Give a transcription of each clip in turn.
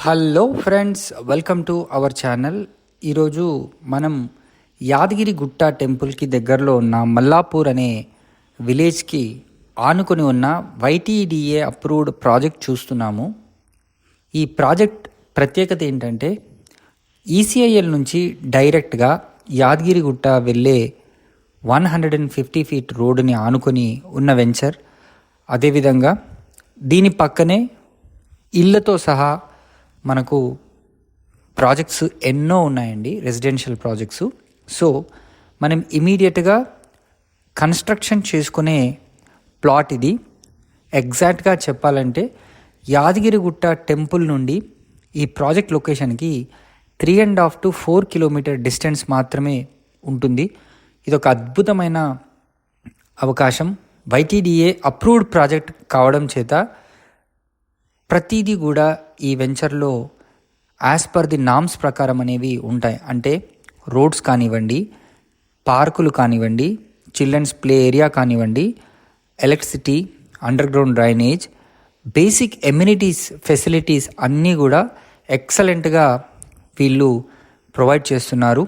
Hello friends, welcome to our channel. ఈరోజు మనం యాదగిరిగుట్ట టెంపుల్కి దగ్గరలో ఉన్న మల్లాపూర్ అనే విలేజ్కి ఆనుకొని ఉన్న YTDA అప్రూవ్డ్ ప్రాజెక్ట్ చూస్తున్నాము. ఈ ప్రాజెక్ట్ ప్రత్యేకత ఏంటంటే ECIL నుంచి డైరెక్ట్గా యాదగిరిగుట్ట వెళ్ళే 150 ఫీట్ రోడ్డుని ఆనుకొని ఉన్న వెంచర్. అదేవిధంగా దీని పక్కనే ఇళ్లతో సహా మనకు ప్రాజెక్ట్స్ ఎన్నో ఉన్నాయండి, రెసిడెన్షియల్ ప్రాజెక్ట్స్. సో మనం ఇమీడియట్గా కన్స్ట్రక్షన్ చేసుకునే ప్లాట్ ఇది. ఎగ్జాక్ట్గా చెప్పాలంటే యాదగిరిగుట్ట టెంపుల్ నుండి ఈ ప్రాజెక్ట్ లొకేషన్కి 3.5 to 4 కిలోమీటర్ డిస్టెన్స్ మాత్రమే ఉంటుంది. ఇది ఒక అద్భుతమైన అవకాశం. YTDA అప్రూవ్డ్ ప్రాజెక్ట్ కావడం చేత ప్రతిదీ కూడా ఈ వెంచర్లో యాజ్ పర్ ది నామ్స్ ప్రకారం అనేవి ఉంటాయి. అంటే రోడ్స్ కానివ్వండి, పార్కులు కానివ్వండి, చిల్డ్రన్స్ ప్లే ఏరియా కానివ్వండి, electricity, under ground drainage, basic amenities facilities అన్నీ కూడా ఎక్సలెంట్గా వీళ్ళు ప్రొవైడ్ చేస్తున్నారు.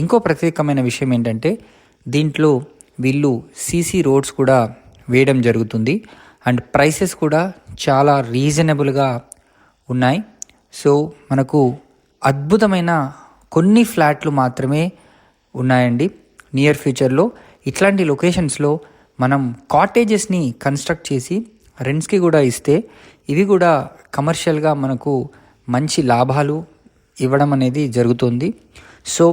ఇంకో ప్రత్యేకమైన విషయం ఏంటంటే దీంట్లో వీళ్ళు CC రోడ్స్ కూడా వేయడం జరుగుతుంది. అండ్ ప్రైసెస్ కూడా చాలా రీజనబుల్గా ఉన్నాయి. సో మనకు అద్భుతమైన కొన్ని ఫ్లాట్లు మాత్రమే ఉన్నాయండి. నియర్ ఫ్యూచర్లో ఇట్లాంటి లొకేషన్స్లో మనం కాటేజెస్ని కన్స్ట్రక్ట్ చేసి రెంట్స్కి కూడా ఇస్తే ఇవి కూడా కమర్షియల్గా మనకు మంచి లాభాలు ఇవ్వడం అనేది జరుగుతుంది. సో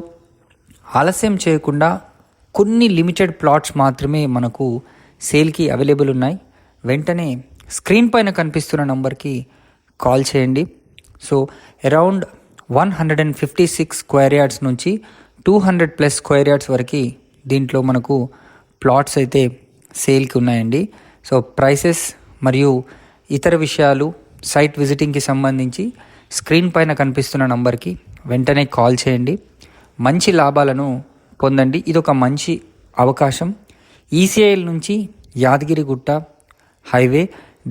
ఆలస్యం చేయకుండా కొన్ని లిమిటెడ్ ప్లాట్స్ మాత్రమే మనకు సేల్కి అవైలబుల్ ఉన్నాయి. వెంటనే స్క్రీన్ పైన కనిపిస్తున్న నంబర్కి కాల్ చేయండి. సో అరౌండ్ 156 స్క్వేర్ యార్డ్స్ నుంచి 200+ స్క్వేర్ యార్డ్స్ వరకు దీంట్లో మనకు ప్లాట్స్ అయితే సేల్కి ఉన్నాయండి. సో ప్రైసెస్ మరియు ఇతర విషయాలు సైట్ విజిటింగ్కి సంబంధించి స్క్రీన్ పైన కనిపిస్తున్న నంబర్కి వెంటనే కాల్ చేయండి. మంచి లాభాలను పొందండి. ఇది ఒక మంచి అవకాశం. ECIL నుంచి యాదగిరిగుట్ట హైవే,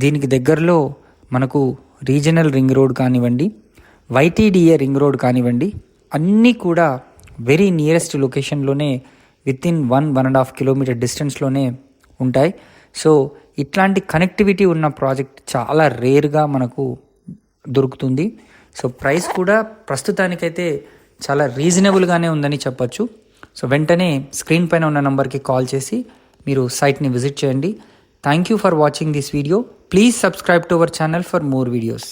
దీనికి దగ్గరలో మనకు రీజనల్ రింగ్ రోడ్ కానివ్వండి, YTDA రింగ్ రోడ్ కానివ్వండి, అన్నీ కూడా వెరీ నియరెస్ట్ లొకేషన్లోనే వితిన్ 1.5 కిలోమీటర్ డిస్టెన్స్లోనే ఉంటాయి. సో ఇట్లాంటి కనెక్టివిటీ ఉన్న ప్రాజెక్ట్ చాలా రేర్గా మనకు దొరుకుతుంది. సో ప్రైస్ కూడా ప్రస్తుతానికైతే చాలా రీజనబుల్గానే ఉందని చెప్పచ్చు. సో వెంటనే స్క్రీన్ పైన ఉన్న నంబర్కి కాల్ చేసి మీరు సైట్ని విజిట్ చేయండి. Thank you for watching this video. Please subscribe to our channel for more videos.